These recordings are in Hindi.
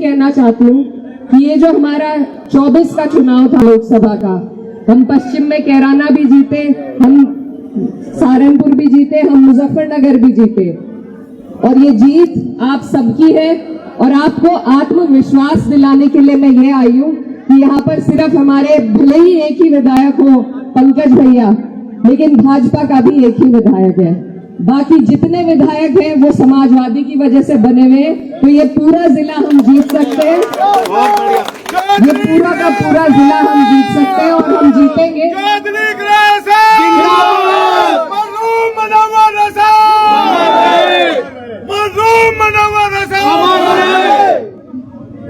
कहना चाहती हूँ कि ये जो हमारा 24 का चुनाव था लोकसभा का, हम पश्चिम में कैराना भी जीते, हम सहारनपुर भी जीते, हम मुजफ्फरनगर भी जीते, और ये जीत आप सबकी है। और आपको आत्मविश्वास दिलाने के लिए मैं ये आई हूँ कि यहाँ पर सिर्फ हमारे भले ही एक ही विधायक हो पंकज भैया, लेकिन भाजपा का भी एक ही विधायक है। बाकी जितने विधायक हैं वो समाजवादी की वजह से बने हुए हैं। तो ये पूरा जिला हम जीत सकते हैं, ये पूरा का पूरा जिला हम जीत सकते हैं और हम जीतेंगे।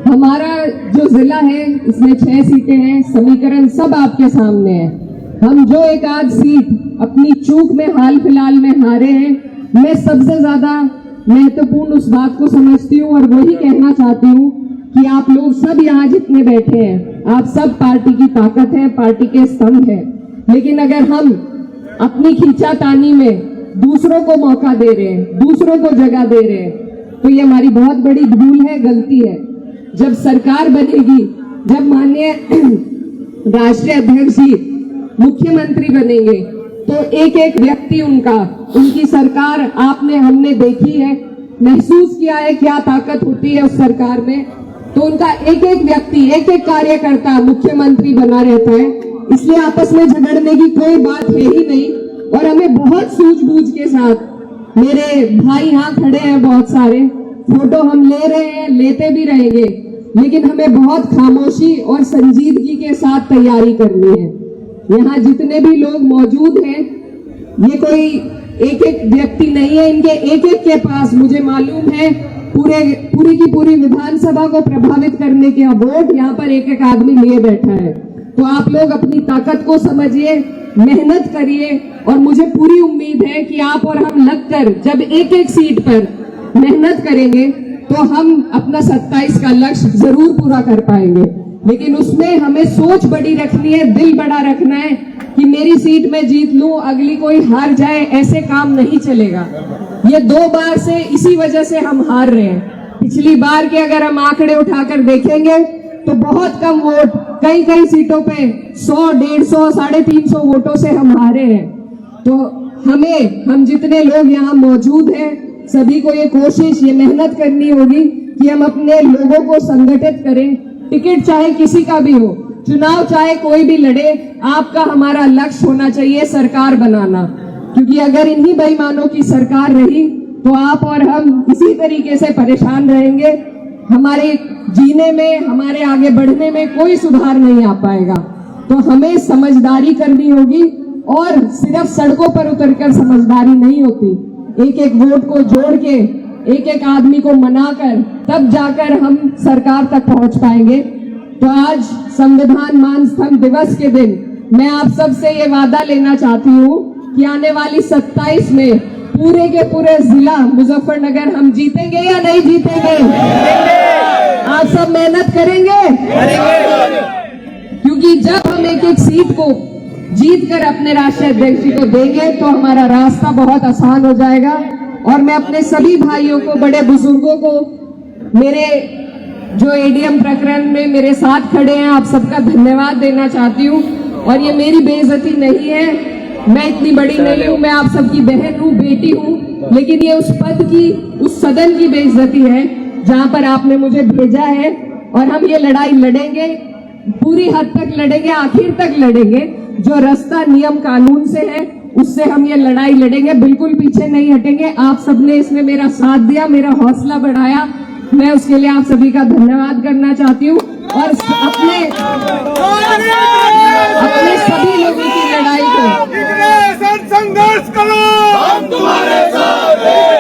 हमारा जो जिला है इसमें 6 सीटें हैं, समीकरण सब आपके सामने है। हम जो एक आध सीट अपनी चूक में हाल फिलहाल में हारे हैं, मैं सबसे ज्यादा महत्वपूर्ण उस बात को समझती हूँ और वही कहना चाहती हूँ कि आप लोग सब यहाँ जितने बैठे हैं, आप सब पार्टी की ताकत है, पार्टी के स्तंभ है। लेकिन अगर हम अपनी खींचातानी में दूसरों को मौका दे रहे हैं, दूसरों को जगह दे रहे हैं, तो ये हमारी बहुत बड़ी भूल है, गलती है। जब सरकार बनेगी, जब माननीय राष्ट्रीय अध्यक्ष जी मुख्यमंत्री बनेंगे, तो एक एक व्यक्ति उनकी सरकार आपने हमने देखी है, महसूस किया है क्या ताकत होती है उस सरकार में। तो उनका एक एक व्यक्ति, एक एक कार्यकर्ता मुख्यमंत्री बना रहता है, इसलिए आपस में झगड़ने की कोई बात है ही नहीं। और हमें बहुत सूझबूझ के साथ, मेरे भाई यहाँ खड़े हैं बहुत सारे, फोटो हम ले रहे हैं, लेते भी रहेंगे, लेकिन हमें बहुत खामोशी और संजीदगी के साथ तैयारी करनी है। यहाँ जितने भी लोग मौजूद हैं, ये कोई एक एक व्यक्ति नहीं है, इनके एक एक के पास मुझे मालूम है पूरी की पूरी विधानसभा को प्रभावित करने के वोट यहाँ पर एक एक आदमी लिए बैठा है। तो आप लोग अपनी ताकत को समझिए, मेहनत करिए, और मुझे पूरी उम्मीद है कि आप और हम लगकर जब एक एक सीट पर मेहनत करेंगे तो हम अपना 27 का लक्ष्य जरूर पूरा कर पाएंगे। लेकिन उसमें हमें सोच बड़ी रखनी है, दिल बड़ा रखना है कि मेरी सीट में जीत लूं, अगली कोई हार जाए, ऐसे काम नहीं चलेगा। ये 2 बार से इसी वजह से हम हार रहे हैं। पिछली बार के अगर हम आंकड़े उठाकर देखेंगे तो बहुत कम वोट, कई कई सीटों पे 100, 150, 350 वोटों से हम हारे हैं। तो हम जितने लोग यहाँ मौजूद हैं, सभी को ये कोशिश, ये मेहनत करनी होगी कि हम अपने लोगों को संगठित करें। टिकट चाहे किसी का भी हो, चुनाव चाहे कोई भी लड़े, आपका हमारा लक्ष्य होना चाहिए सरकार बनाना। क्योंकि अगर इन्हीं बेईमानों की सरकार रही तो आप और हम इसी तरीके से परेशान रहेंगे। हमारे जीने में, हमारे आगे बढ़ने में कोई सुधार नहीं आ पाएगा। तो हमें समझदारी करनी होगी, और सिर्फ सड़कों पर उतरकर समझदारी नहीं होती, एक एक वोट को जोड़ के, एक एक आदमी को मनाकर, तब जाकर हम सरकार तक पहुंच पाएंगे। तो आज संविधान मान स्तंभ दिवस के दिन मैं आप सबसे ये वादा लेना चाहती हूँ कि आने वाली 27 में पूरे के पूरे जिला मुजफ्फरनगर हम जीतेंगे या नहीं जीतेंगे? आप सब मेहनत करेंगे, क्योंकि जब हम एक एक सीट को जीत कर अपने राष्ट्रीय अध्यक्ष जी को देंगे तो हमारा रास्ता बहुत आसान हो जाएगा। और मैं अपने सभी भाइयों को, बड़े बुजुर्गों को, मेरे जो एडीएम प्रकरण में मेरे साथ खड़े हैं, आप सबका धन्यवाद देना चाहती हूँ। और ये मेरी बेइज्जती नहीं है, मैं इतनी बड़ी नहीं हूँ, मैं आप सबकी बहन हूँ, बेटी हूँ, लेकिन ये उस पद की, उस सदन की बेइज्जती है जहाँ पर आपने मुझे भेजा है। और हम ये लड़ाई लड़ेंगे, पूरी हद तक लड़ेंगे, आखिर तक लड़ेंगे। जो रास्ता नियम कानून से है उससे हम ये लड़ाई लड़ेंगे, बिल्कुल पीछे नहीं हटेंगे। आप सबने इसमें मेरा साथ दिया, मेरा हौसला बढ़ाया, मैं उसके लिए आप सभी का धन्यवाद करना चाहती हूँ। और अपने सभी लोगों की लड़ाई को संघर्ष करो, हम तुम्हारे साथ हैं,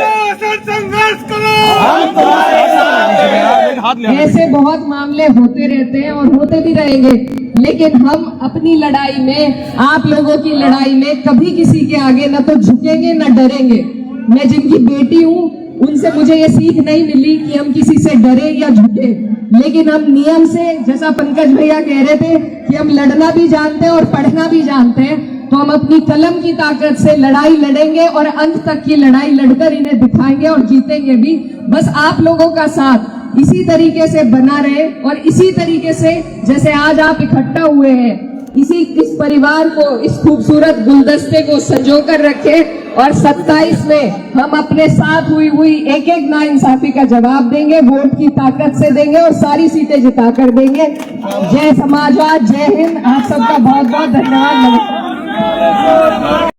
संघर्ष करो, हम तुम्हारे साथ हैं। ऐसे बहुत मामले होते रहते हैं और होते भी रहेंगे, लेकिन हम अपनी लड़ाई में, आप लोगों की लड़ाई में कभी किसी के आगे न तो झुकेंगे न डरेंगे। मैं जिनकी बेटी हूँ उनसे मुझे ये सीख नहीं मिली कि हम किसी से डरे या झुके, लेकिन हम नियम से, जैसा पंकज भैया कह रहे थे कि हम लड़ना भी जानते हैं और पढ़ना भी जानते हैं, तो हम अपनी कलम की ताकत से लड़ाई लड़ेंगे और अंत तक की लड़ाई लड़कर इन्हें दिखाएंगे और जीतेंगे भी। बस आप लोगों का साथ, इसी तरीके से बना रहे और इसी तरीके से जैसे आज आप इकट्ठा हुए हैं इस परिवार को, इस खूबसूरत गुलदस्ते को संजो कर रखे और 27 में हम अपने साथ हुई एक एक नाइंसाफी का जवाब देंगे, वोट की ताकत से देंगे और सारी सीटें जिता कर देंगे। जय समाजवाद, जय हिंद। आप सबका बहुत बहुत धन्यवाद। नमस्कार।